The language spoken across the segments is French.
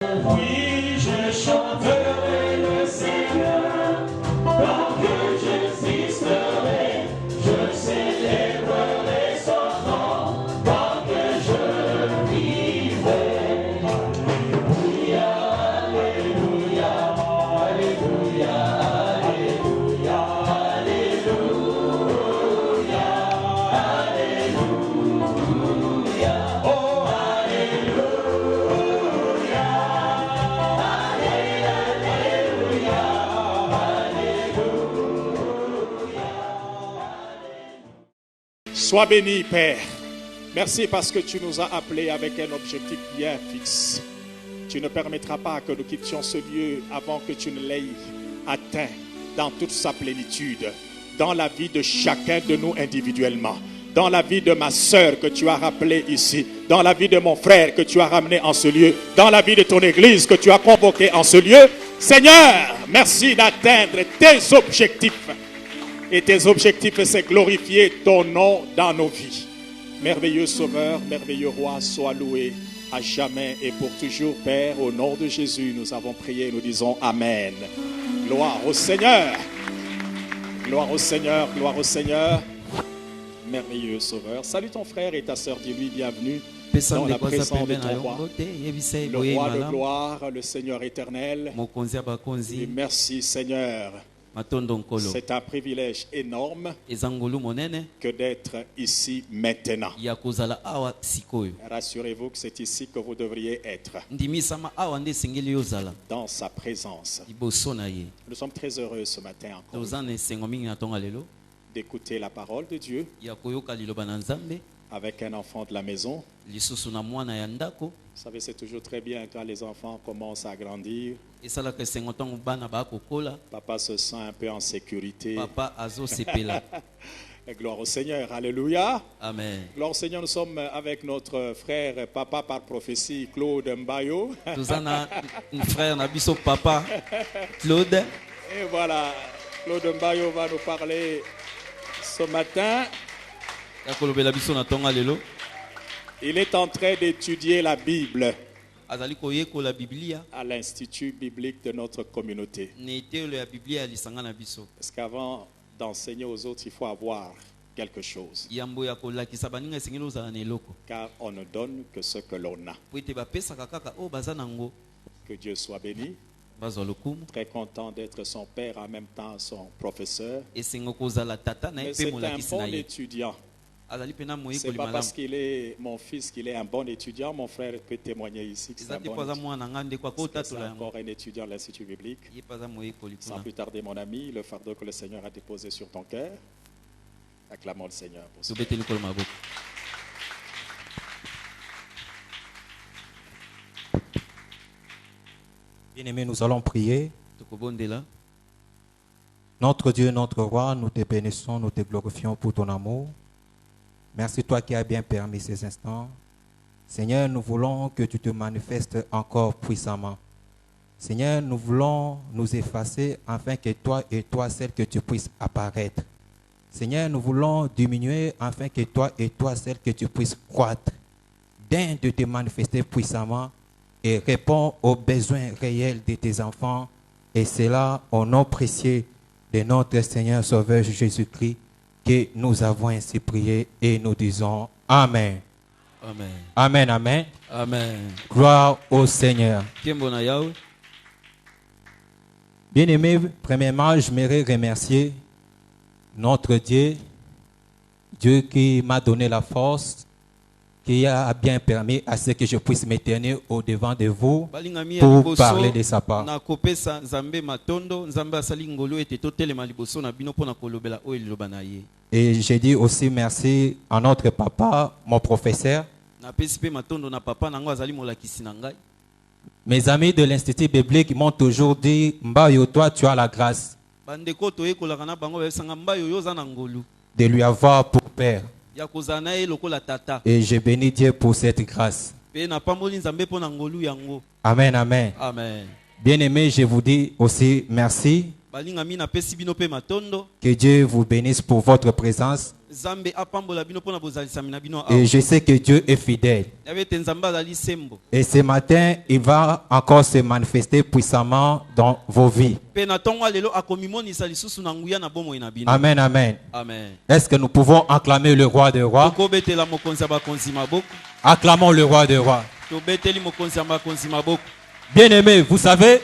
Oui, je chanterai le Seigneur, tant que j'existerai, je célébrerai son nom, tant que je vivrai. Alléluia, Alléluia, Alléluia, Alléluia, Alléluia, Alléluia, oh Alléluia. Sois béni, Père. Merci parce que tu nous as appelés avec un objectif bien fixe. Tu ne permettras pas que nous quittions ce lieu avant que tu ne l'aies atteint dans toute sa plénitude, dans la vie de chacun de nous individuellement, dans la vie de ma sœur que tu as rappelée ici, dans la vie de mon frère que tu as ramené en ce lieu, dans la vie de ton église que tu as convoquée en ce lieu. Seigneur, merci d'atteindre tes objectifs. Et tes objectifs, c'est glorifier ton nom dans nos vies. Merveilleux Sauveur, merveilleux Roi, sois loué à jamais et pour toujours, Père. Au nom de Jésus, nous avons prié, nous disons Amen. Gloire au Seigneur. Gloire au Seigneur, gloire au Seigneur. Merveilleux Sauveur. Salut ton frère et ta sœur, dis-lui bienvenue dans la présence de ton roi. Le roi de gloire, le Seigneur éternel. Et merci Seigneur. C'est un privilège énorme que d'être ici maintenant. Rassurez-vous que c'est ici que vous devriez être, dans sa présence. Nous sommes très heureux ce matin encore d'écouter la parole de Dieu avec un enfant de la maison. Vous savez, c'est toujours très bien quand les enfants commencent à grandir. Papa se sent un peu en sécurité. Et gloire au Seigneur, alléluia. Amen. Gloire au Seigneur, nous sommes avec notre frère Papa par prophétie, Claude Mbayo. Frère Nabiso Papa Claude. Et voilà, Claude Mbayo va nous parler ce matin. Il est en train d'étudier la Bible à l'Institut biblique de notre communauté. Parce qu'avant d'enseigner aux autres, il faut avoir quelque chose. Car on ne donne que ce que l'on a. Que Dieu soit béni. Très content d'être son père, en même temps son professeur. Mais c'est un bon étudiant. C'est pas parce qu'il est mon fils qu'il est un bon étudiant. Mon frère peut témoigner ici que c'est un bon étudiant. C'est encore un étudiant de l'Institut biblique. Sans plus tarder, mon ami, le fardeau que le Seigneur a déposé sur ton cœur. Acclamons le Seigneur pour ça. Bien-aimés, nous allons prier. Notre Dieu, notre Roi, nous te bénissons, nous te glorifions pour ton amour. Merci toi qui as bien permis ces instants. Seigneur, nous voulons que tu te manifestes encore puissamment. Seigneur, nous voulons nous effacer afin que toi et toi seul que tu puisses apparaître. Seigneur, nous voulons diminuer afin que toi et toi seul que tu puisses croître. Daigne de te manifester puissamment et réponds aux besoins réels de tes enfants. Et c'est là, au nom précieux de notre Seigneur Sauveur Jésus-Christ, que nous avons ainsi prié et nous disons Amen. Amen. Amen, amen. Amen. Gloire au Seigneur. Bien-aimés, premièrement, je voudrais remercier notre Dieu, Dieu qui m'a donné la force, qui a bien permis à ce que je puisse me tenir au devant de vous pour parler de sa part. Et j'ai dit aussi merci à notre papa, mon professeur. Mes amis de l'Institut biblique m'ont toujours dit, Mbayo, toi tu as la grâce de lui avoir pour père. Et je bénis Dieu pour cette grâce. Amen, amen. Amen. Bien-aimés, je vous dis aussi merci. Que Dieu vous bénisse pour votre présence. Zambe apambola bino pona bozalisa mina bino Et je sais que Dieu est fidèle. Yabete nzambe azali sembo. Et ce matin, il va encore se manifester puissamment dans vos vies. Pe na tongo lelo akomimonisa lisusu na nguya na bomo ina bino. Amen, amen. Amen. Est-ce que nous pouvons acclamer le roi des rois? Tokobetela mokonzi bakonzi maboko. Acclamons le roi des rois. Tobeteli mokonzi bakonzi maboko. Bien-aimés, vous savez,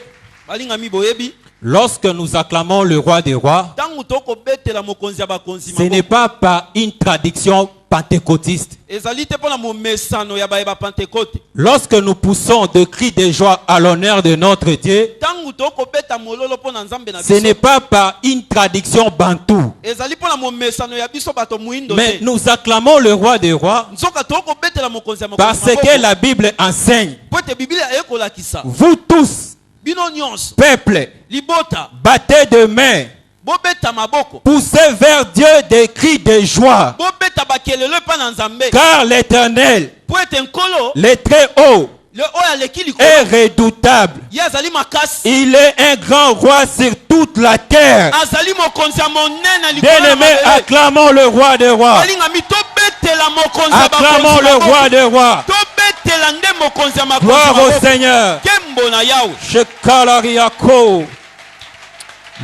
Balinga mi boyebi. lorsque nous acclamons le roi des rois, Tangu tokobetela mokonzi bakonzi ce n'est maboko. pas par une tradition pentecôtiste. Ezali te pona momesano ya ba Pentecôte. Lorsque nous poussons de cris de joie à l'honneur de notre Dieu, Tangu tokobeta mololo pona nzambe na ce biso. n'est pas par une tradition bantou. Ezali pona momesano ya biso bato muindo Mais te. nous acclamons le roi des rois Nzoka tokobetela mokonzi ya parce makonzi que la Bible enseigne, Po ete Biblia ekolakisa. vous tous, Bino nyonso. peuple, Libota. battez de main, Bobeta maboko. poussez vers Dieu des cris de joie, Bobeta bakelele pa na nzambe. car l'Éternel, Po ete nkolo. le très haut, Le oya leki likolo. est redoutable. Ye azali makasi. Il est un grand roi sur toute la terre. Azali mokonzi ya monene likolo na Bien-aimés, mabele. acclamons le roi des rois. Balingami tobetela mokonzi ya Acclamons le roi des rois. Tobetela nde mokonzi ya makonzi Gloire au maboko. Seigneur. Kembo na yawe. Shekalariako.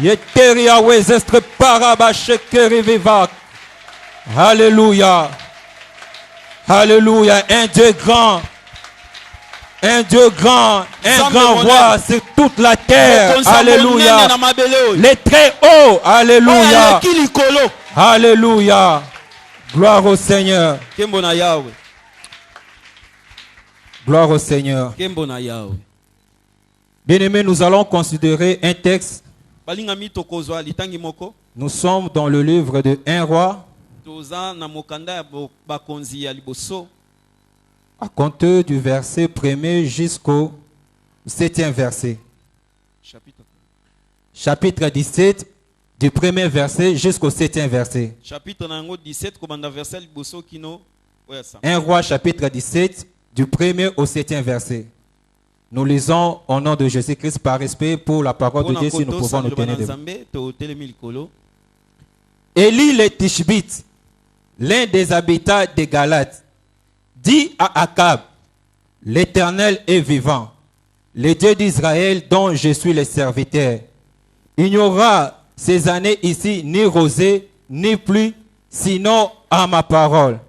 Yeteria wezestre paraba shekeri vivak. Alléluia. Alléluia. Un Dieu grand. Un Dieu grand. Un Zambe grand monene. roi sur toute la terre. Mokonzi ya monene Alléluia. na mabele oyo. Les très hauts. Oya Alléluia. leki likolo. Alléluia. Gloire au Seigneur. Kembo na yawe. Gloire au Seigneur. Kembo na yawe. Bien-aimés, nous allons considérer un texte. Balingami tokozwa litangi moko. Nous sommes dans le livre de 1 roi, Toza na mokanda ya bakonzi ya liboso. à compter du verset 1er jusqu'au 7e verset. Chapitre 17, du 1er verset jusqu'au 7e verset. Chapitre na yango 17 kobanda verset liboso kino. Oya sa. 1 roi, chapitre 17, du 1er au 7e verset. Nous lisons au nom de Jésus-Christ par respect pour la parole de Dieu si nous pouvons nous tenir debout. Élie le Tishbite, l'un des habitants de Galate, dit à Akab, l'Éternel est vivant, le Dieu d'Israël dont je suis le serviteur. Il n'y aura ces années ici ni rosée, ni pluie, sinon à ma parole.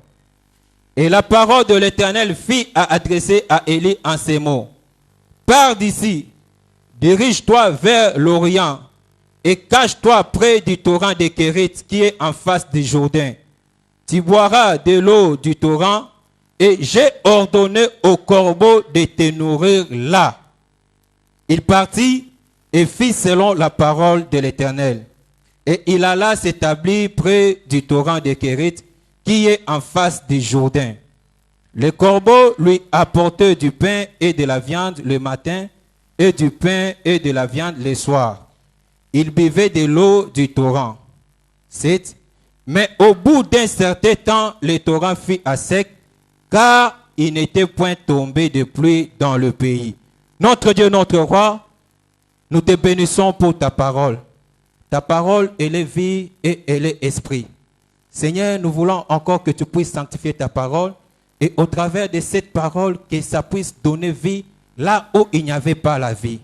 Et la parole de l'Éternel fit à adresser à Élie en ces mots. Pars d'ici, dirige-toi vers l'Orient et cache-toi près du torrent de Kérit qui est en face du Jourdain. Tu boiras de l'eau du torrent et j'ai ordonné au corbeau de te nourrir là. Il partit et fit selon la parole de l'Éternel. Et il alla s'établir près du torrent de Kérit qui est en face du Jourdain. Le corbeau lui apportait du pain et de la viande le matin et du pain et de la viande le soir. Il buvait de l'eau du torrent. 7. Mais au bout d'un certain temps, le torrent fut à sec, car il n'était point tombé de pluie dans le pays. Notre Dieu, notre roi, nous te bénissons pour ta parole. Ta parole, elle est vie et elle est esprit. Seigneur, nous voulons encore que tu puisses sanctifier ta parole et au travers de cette parole, que ça puisse donner vie là où il n'y avait pas la vie.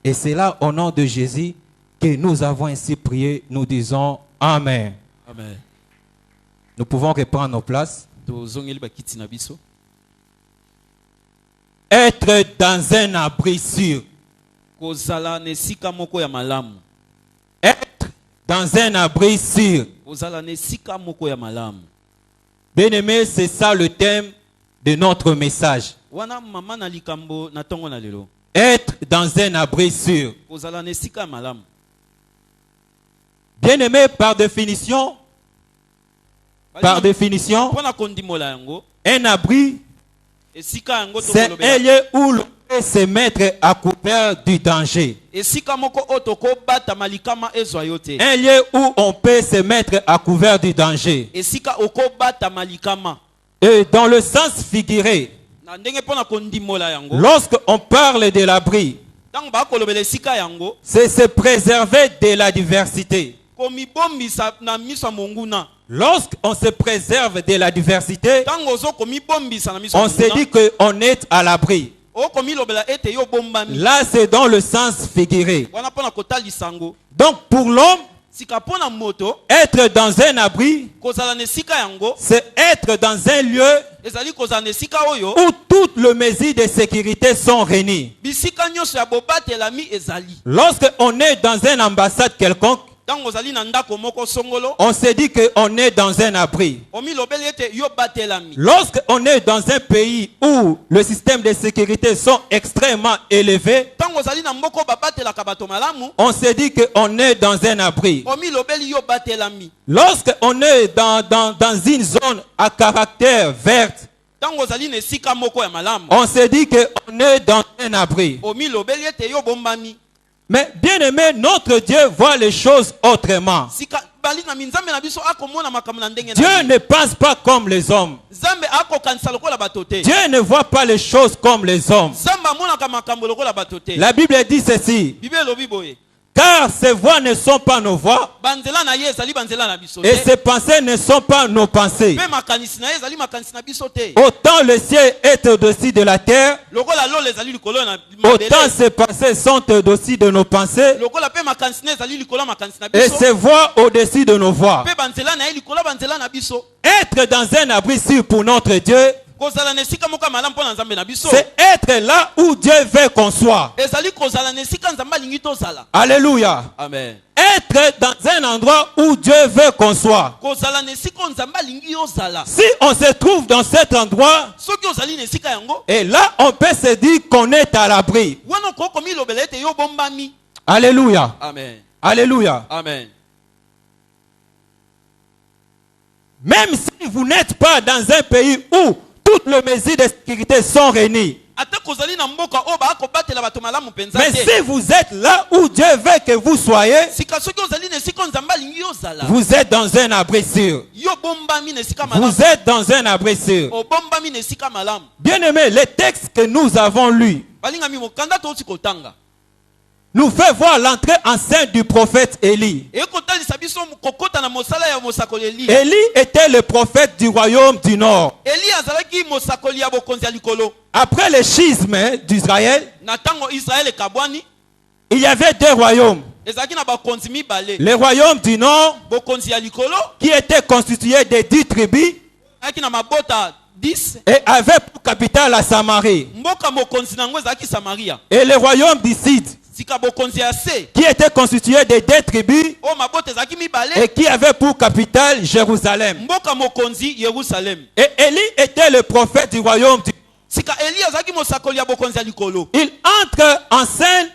Et c'est là, au nom de Jésus, que nous avons ainsi prié. Nous disons Amen. Amen. Nous pouvons reprendre nos places. Être dans un abri sûr. Être dans un abri sûr. Bien-aimé, c'est ça le thème de notre message. Être dans un abri sûr. Bien-aimé, par définition, un abri, c'est un lieu où l'on peut se mettre à couvert du danger. Un lieu où on peut se mettre à couvert du danger. Et dans le sens figuré, lorsqu'on parle de l'abri, c'est se préserver de la diversité. Lorsqu'on se préserve de la diversité, Tango ozokomi bombisa na miso. on se dit qu'on est à l'abri. Okomi lobela ete yo bombami. Là, c'est dans le sens figuré. Wana pona kotali sango. Donc, pour l'homme, Sika pona moto. être dans un abri, Kozala ne sika yango. c'est être dans un lieu Ezali kozala ne sika oyo. où toutes les mesures de sécurité sont réunies. Bisika nyonso ya bobatelami ezali. Lorsqu'on est dans une ambassade quelconque, Tango ozali na ndako moko songolo. on se dit qu'on est dans un abri. Omi lobeli ete yo batelami. Lorsqu'on est dans un pays où le système de sécurité sont extrêmement élevés, Tango ozali na mboko babatelaka bato malamu. on se dit qu'on est dans un abri. Omi lobeli yo batelami. Lorsqu'on est dans une zone à caractère verte, Tango ozali ne sika moko ya malamu. on se dit qu'on est dans un abri. Omi lobeli ete yo bombami. Mais bien aimé, notre Dieu voit les choses autrement. Sika bali na minzambe na biso akomona makambo na ndenge na Dieu ye. ne pense pas comme les hommes. Zambe akokanisa lokola bato te. Dieu ne voit pas les choses comme les hommes. Zambe amonaka makambo lokola bato te. La Bible dit ceci: Bible elobi boye. car ces voix ne sont pas nos voix Banzela na ye ezali banzela na biso et te. ces pensées ne sont pas nos pensées. Pe makanisi na ye ezali makanisi na biso te. Autant le ciel est au-dessus de la terre, Lokola lolo ezali likolo na autant mabele. ces pensées sont au-dessus de nos pensées Lokola pe makanisi na ezali likolo makanisi na et biso. ces voix au-dessus de nos voix. Pe banzela na ye likolo banzela na biso. Être dans un abri sûr pour notre Dieu, Kozala na esika moko malamu mpona nzambe na biso. c'est être là où Dieu veut qu'on soit. Ezali kozala na esika nzambe alingi tozala. Alléluia. Amen. Être dans un endroit où Dieu veut qu'on soit. Kozala na esika nzambe alingi ozala. Si on se trouve dans cet endroit, Soki ozali na esika yango. et là on peut se dire qu'on est à l'abri. Wana okokomi lobela ete yo bombami. Alléluia. Amen. Alléluia. Amen. Même si vous n'êtes pas dans un pays où toutes les mesures de sécurité sont réunies, Ata kozali na mboka o ba akobatela bato malamu penza mais te. si vous êtes là où Dieu veut que vous soyez, Sika soki ozali na esika nzambe alingi ozala. vous êtes dans un abri sûr. Yo bombami na esika malamu. Vous êtes dans un abri sûr. O bombami na esika malamu. Bien aimé, les textes que nous avons lus Balingami mokanda to uti kotanga. nous fait voir l'entrée en scène du prophète Élie. E kotalisa biso kokota na mosala ya mosakoli Eli. Élie était le prophète du royaume du Nord. Eli azalaki mosakoli ya bokonzi ya likolo. Après le schisme d'Israël, Na tango Israël ekabwani, il y avait deux royaumes. ezalaki na bakonzi mibale. Le royaume du Nord, Bokonzi ya likolo qui était constitué de 10 tribus ayaki na mabota 10. et avait pour capitale la Samarie. Mboka mokonzi nango ezalaki Samaria. Et le royaume du Sud, Sika bokonzi ya se. qui était constitué de 2 tribus O mabota ezalaki mibale. et qui avait pour capitale Jérusalem. Mboka mokonzi Yerusalem. Et Élie était le prophète du royaume du Nord. Sika Eli azalaki mosakoli ya bokonzi ya likolo. Il entre en scène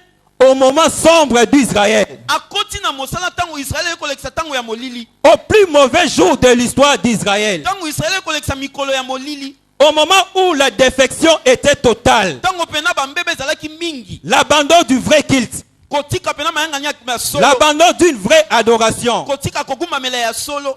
au moment sombre d'Israël, Akoti na mosala tango Israël ekolekisa tango ya molili. au plus mauvais jour de l'histoire d'Israël, Tango Israël ekolekisa mikolo ya molili. au moment où la défection était totale, Tango pena bambebe ezalaki mingi. l'abandon du vrai culte, Kotika pena mayanga ya solo. l'abandon d'une vraie adoration, Kotika kogumamela ya solo.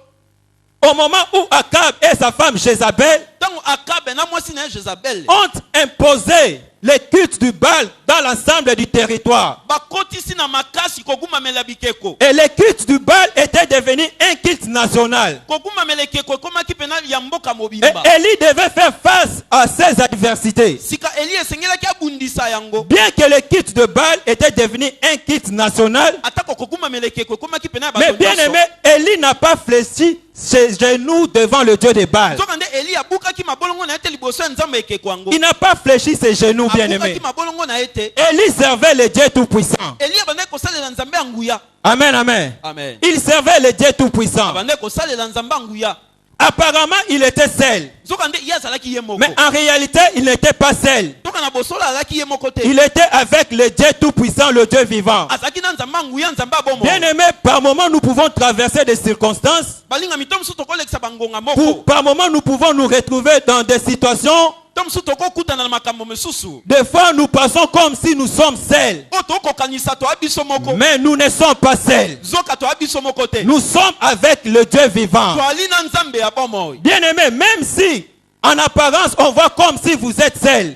au moment où Akab et sa femme Jézabel Tango Akabe na mwasi na Jezabel. ont imposé le culte du Baal dans l'ensemble du territoire. Bakotisi na makasi kogumamela bikeko. Et le culte du Baal était devenu un culte national. Kogumamela keko komaki pena ya mboka Et mobimba. Élie devait faire face à ces adversités. Sika Eli esengelaki abundisa yango. Bien que le culte de Baal était devenu un culte national, Atako kogumamela keko komaki pena ya mais bato bien nyonso. aimé, Élie n'a pas fléchi ses genoux devant le Dieu de Baal. Zokande Eli abukaki mabolongo na ete liboso ya nzambe ekeko yango. Il n'a pas fléchi ses genoux, bien aimé. Abukaki mabolongo na ete. Élie servait le Dieu Tout-Puissant. Eli abandaki kosalela nzambe ya nguya. Amen, amen. Amen. Il servait le Dieu Tout-Puissant. Abandaki kosalela nzambe ya nguya. Apparemment, il était seul. Zokande ye azalaki ye moko. Mais en réalité, il n'était pas seul. Toka na bosolo azalaki ye moko te. Il était avec le Dieu Tout-Puissant, le Dieu vivant. Azalaki na nzambe ya nguya nzambe ya bomoi. Bien aimé, par moments, nous pouvons traverser des circonstances. Balinga mito mosusu tokolekisa bangonga moko. Par moments, nous pouvons nous retrouver dans des situations. To mosusu tokokutana na makambo mosusu. Des fois, nous passons comme si nous sommes seuls. O tokokanisa toa biso moko. Mais nous ne sommes pas seuls. Zoka toa biso moko te. Nous sommes avec le Dieu vivant. Toali na nzambe ya bomoi. Bien aimé, même si En apparence, on voit comme si vous êtes seul.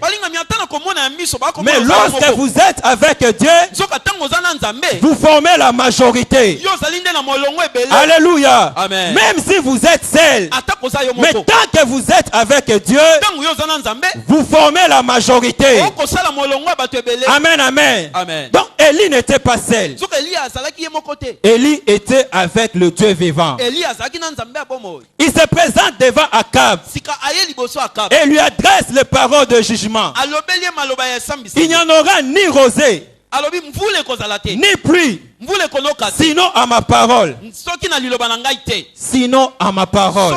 Mais lorsque vous êtes avec Dieu, vous formez la majorité. Alléluia. Amen. Même si vous êtes seul, mais tant que vous êtes avec Dieu, vous formez la majorité. Amen, amen. Amen. Donc Élie n'était pas seul. Élie était avec le Dieu vivant. Il se présente devant Akab et lui adresse les paroles de jugement. Il n'y en aura ni rosée, ni pluie, sinon à ma parole. Sinon à ma parole.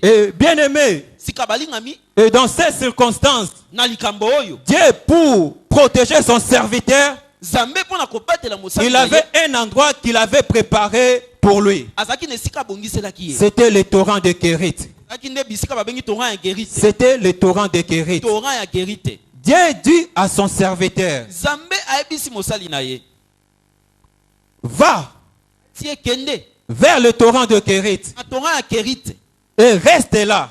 Et bien aimé, et dans ces circonstances, Dieu, pour protéger son serviteur, il avait un endroit qu'il avait préparé pour lui. C'était le torrent de Kérit. C'était le torrent de Kérit. Dieu dit à son serviteur, va vers le torrent de Kérit et reste là.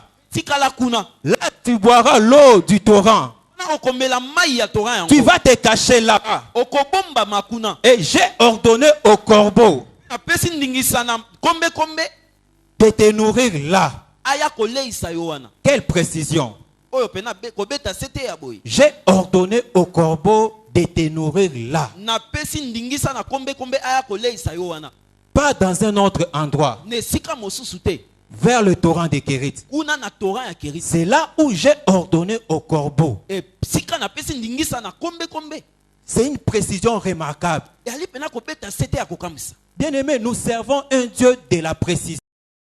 Là, tu boiras l'eau du torrent. Tu vas te cacher là. Et j'ai ordonné au corbeau de te nourrir là. Quelle précision. J'ai ordonné au corbeau de te nourrir là. Pas dans un autre endroit. Vers le torrent de Kérit. C'est là où j'ai ordonné au corbeau. C'est une précision remarquable. Bien aimé, nous servons un Dieu de la précision.